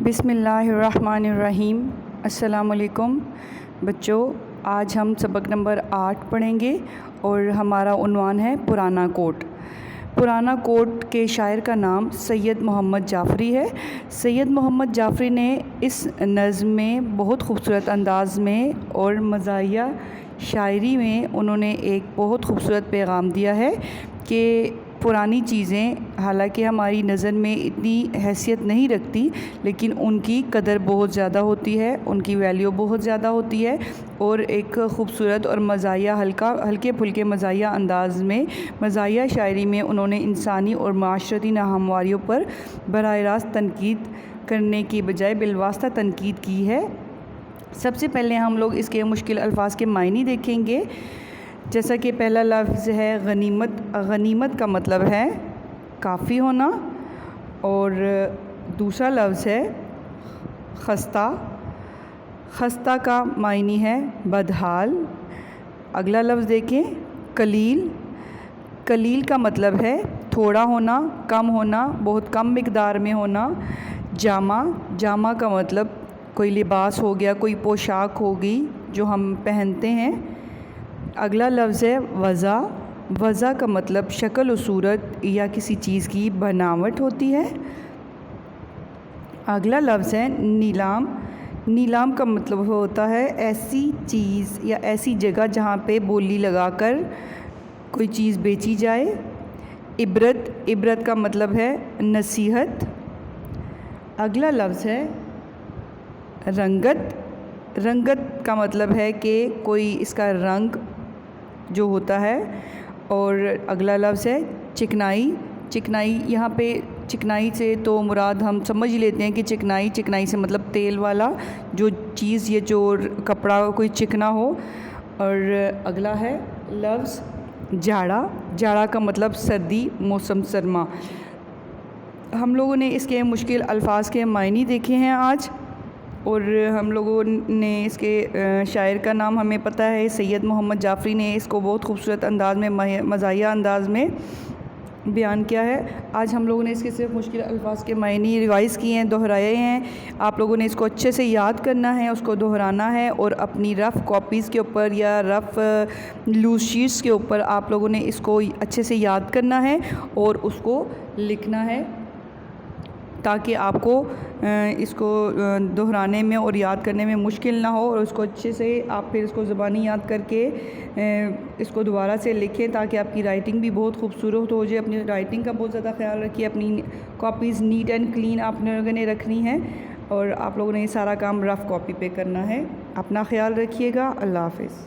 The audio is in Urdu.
بسم اللہ الرحمن الرحیم۔ السلام علیکم بچوں، آج ہم سبق نمبر 8 پڑھیں گے اور ہمارا عنوان ہے پرانا کوٹ۔ پرانا کوٹ کے شاعر کا نام سید محمد جعفری ہے۔ سید محمد جعفری نے اس نظم میں بہت خوبصورت انداز میں اور مزاحیہ شاعری میں انہوں نے ایک بہت خوبصورت پیغام دیا ہے کہ پرانی چیزیں حالانکہ ہماری نظر میں اتنی حیثیت نہیں رکھتی، لیکن ان کی قدر بہت زیادہ ہوتی ہے، ان کی ویلیو بہت زیادہ ہوتی ہے، اور ایک خوبصورت اور مزاحیہ ہلکے پھلکے مزاحیہ انداز میں مزاحیہ شاعری میں انہوں نے انسانی اور معاشرتی ناہمواریوں پر براہ راست تنقید کرنے کی بجائے بالواسطہ تنقید کی ہے۔ سب سے پہلے ہم لوگ اس کے مشکل الفاظ کے معنی دیکھیں گے، جیسا کہ پہلا لفظ ہے غنیمت۔ غنیمت کا مطلب ہے کافی ہونا، اور دوسرا لفظ ہے خستہ۔ خستہ کا معنی ہے بدحال۔ اگلا لفظ دیکھیں قلیل۔ قلیل کا مطلب ہے تھوڑا ہونا، کم ہونا، بہت کم مقدار میں ہونا۔ جامہ۔ جامہ کا مطلب کوئی لباس ہو گیا، کوئی پوشاک ہوگی جو ہم پہنتے ہیں۔ اگلا لفظ ہے وضع۔ وضع کا مطلب شکل و صورت یا کسی چیز کی بناوٹ ہوتی ہے۔ اگلا لفظ ہے نیلام۔ نیلام کا مطلب ہوتا ہے ایسی چیز یا ایسی جگہ جہاں پہ بولی لگا کر کوئی چیز بیچی جائے۔ عبرت۔ عبرت کا مطلب ہے نصیحت۔ اگلا لفظ ہے رنگت۔ رنگت کا مطلب ہے کہ کوئی اس کا رنگ جو ہوتا ہے۔ اور اگلا لفظ ہے چکنائی۔ چکنائی، یہاں پہ چکنائی سے تو مراد ہم سمجھ لیتے ہیں کہ چکنائی، چکنائی سے مطلب تیل والا جو چیز، یہ جو کپڑا کوئی چکنا ہو۔ اور اگلا ہے لفظ جاڑا۔ جاڑا کا مطلب سردی، موسم سرما۔ ہم لوگوں نے اس کے مشکل الفاظ کے معنی دیکھے ہیں آج، اور ہم لوگوں نے اس کے شاعر کا نام ہمیں پتہ ہے سید محمد جعفری نے اس کو بہت خوبصورت انداز میں مزاحیہ انداز میں بیان کیا ہے۔ آج ہم لوگوں نے اس کے صرف مشکل الفاظ کے معنی ریوائز کیے ہیں، دہرائے ہیں۔ آپ لوگوں نے اس کو اچھے سے یاد کرنا ہے، اس کو دہرانا ہے، اور اپنی رف کاپیز کے اوپر یا رف لوز شیٹس کے اوپر آپ لوگوں نے اس کو اچھے سے یاد کرنا ہے اور اس کو لکھنا ہے، تاکہ آپ کو اس کو دہرانے میں اور یاد کرنے میں مشکل نہ ہو، اور اس کو اچھے سے آپ پھر اس کو زبانی یاد کر کے اس کو دوبارہ سے لکھیں، تاکہ آپ کی رائٹنگ بھی بہت خوبصورت ہو جائے۔ اپنی رائٹنگ کا بہت زیادہ خیال رکھیے، اپنی کاپیز نیٹ اینڈ کلین آپ لوگوں نے رکھنی ہے، اور آپ لوگوں نے یہ سارا کام رف کاپی پہ کرنا ہے۔ اپنا خیال رکھیے گا۔ اللہ حافظ۔